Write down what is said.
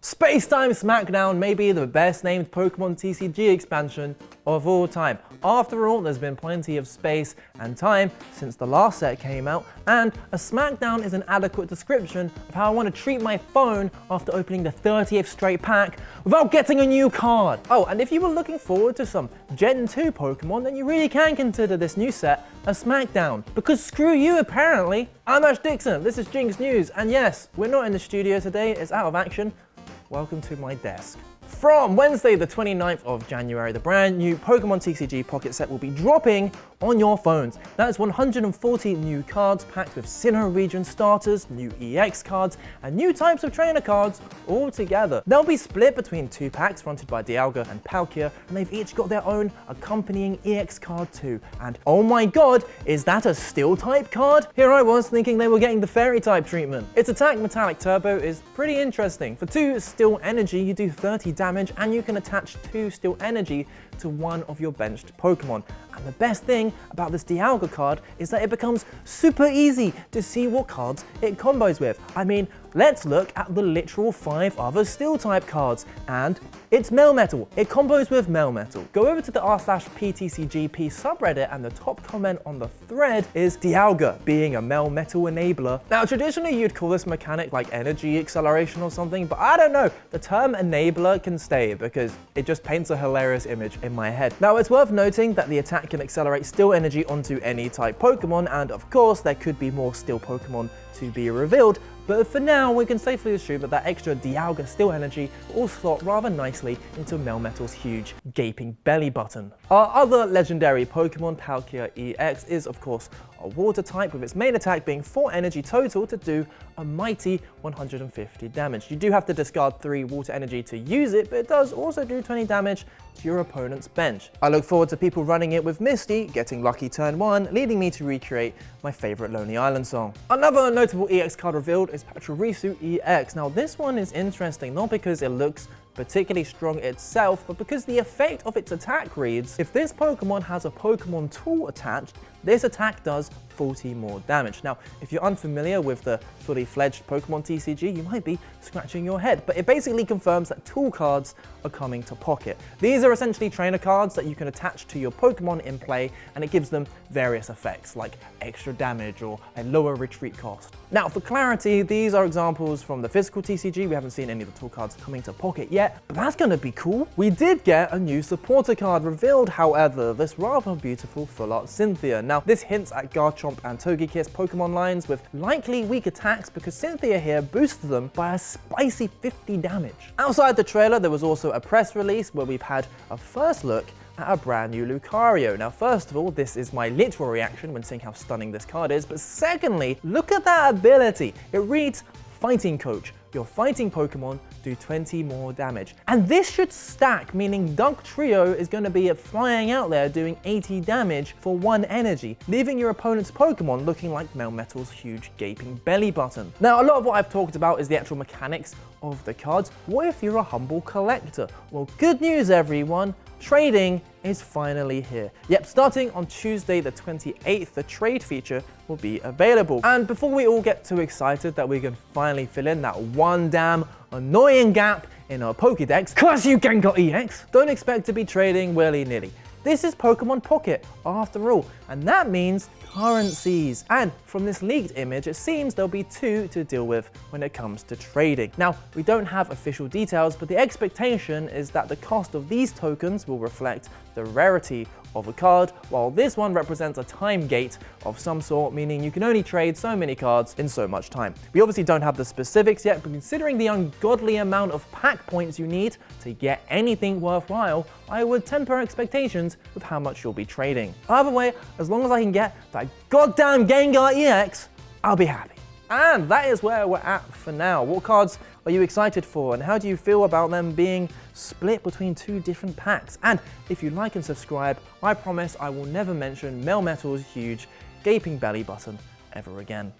Spacetime Smackdown may be the best named Pokémon TCG expansion of all time. After all, there's been plenty of space and time since the last set came out, and a Smackdown is an adequate description of how I want to treat my phone after opening the 30th straight pack without getting a new card. Oh, and if you were looking forward to some Gen 2 Pokémon, then you really can consider this new set a Smackdown. Because screw you apparently. I'm Ash Dixon, this is GINX News, and yes, we're not in the studio today, it's out of action. Welcome to my desk. From Wednesday the 29th of January, the brand new Pokémon TCG Pocket set will be dropping on your phones. That's 140 new cards packed with Sinnoh region starters, new EX cards, and new types of trainer cards all together. They'll be split between two packs fronted by Dialga and Palkia, and they've each got their own accompanying EX card too. And oh my god, is that a Steel type card? Here I was thinking they were getting the Fairy type treatment. Its attack Metallic Turbo is pretty interesting. For 2 Steel Energy, you do 30 damage, and you can attach 2 Steel Energy to one of your benched Pokemon. And the best thing about this Dialga card is that it becomes super easy to see what cards it combos with. I mean, let's look at the literal 5 other Steel type cards, and it's Melmetal. It combos with Melmetal. Go over to the r/PTCGP subreddit, and the top comment on the thread is Dialga being a Melmetal enabler. Now, traditionally you'd call this mechanic like energy acceleration or something, but I don't know. The term enabler can stay because it just paints a hilarious image in my head. Now, it's worth noting that the attack can accelerate Steel Energy onto any type Pokemon, and of course there could be more Steel Pokemon to be revealed, but for now we can safely assume that extra Dialga Steel Energy will slot rather nicely into Melmetal's huge gaping belly button. Our other legendary Pokemon, Palkia EX, is of course a water type, with its main attack being 4 energy total to do a mighty 150 damage. You do have to discard 3 water energy to use it, but it does also do 20 damage to your opponent's bench. I look forward to people running it with Misty, getting lucky turn 1, leading me to recreate my favourite Lonely Island song. Another notable EX card revealed is Pachirisu EX. Now this one is interesting, not because it looks particularly strong itself, but because the effect of its attack reads, if this Pokemon has a Pokemon tool attached, this attack does 40 more damage. Now, if you're unfamiliar with the fully fledged Pokemon TCG, you might be scratching your head, but it basically confirms that tool cards are coming to Pocket. These are essentially trainer cards that you can attach to your Pokemon in play, and it gives them various effects like extra damage or a lower retreat cost. Now, for clarity, these are examples from the physical TCG. We haven't seen any of the tool cards coming to Pocket yet, but that's gonna be cool. We did get a new supporter card revealed, however, this rather beautiful full art Cynthia. Now, this hints at Garchomp and Togekiss Pokemon lines with likely weak attacks, because Cynthia here boosted them by a spicy 50 damage. Outside the trailer, there was also a press release where we've had a first look at a brand new Lucario. Now, first of all, this is my literal reaction when seeing how stunning this card is, but secondly, look at that ability. It reads Fighting Coach. Your fighting Pokemon do 20 more damage. And this should stack, meaning Dugtrio is going to be flying out there doing 80 damage for 1 energy, leaving your opponent's Pokemon looking like Melmetal's huge gaping belly button. Now, a lot of what I've talked about is the actual mechanics of the cards. What if you're a humble collector? Well, good news everyone, trading is finally here. Yep, starting on Tuesday the 28th, the trade feature will be available. And before we all get too excited that we can finally fill in that one damn annoying gap in our Pokédex, curse you Gengar EX, don't expect to be trading willy-nilly. This is Pokémon Pocket after all, and that means currencies. And from this leaked image, it seems there'll be 2 to deal with when it comes to trading. Now, we don't have official details, but the expectation is that the cost of these tokens will reflect the rarity of a card, while this one represents a time gate of some sort, meaning you can only trade so many cards in so much time. We obviously don't have the specifics yet, but considering the ungodly amount of pack points you need to get anything worthwhile, I would temper expectations with how much you'll be trading. Either way, as long as I can get that goddamn Gengar EX, I'll be happy. And that is where we're at for now. What cards are you excited for, and how do you feel about them being split between 2 different packs? And if you like and subscribe, I promise I will never mention Melmetal's huge gaping belly button ever again.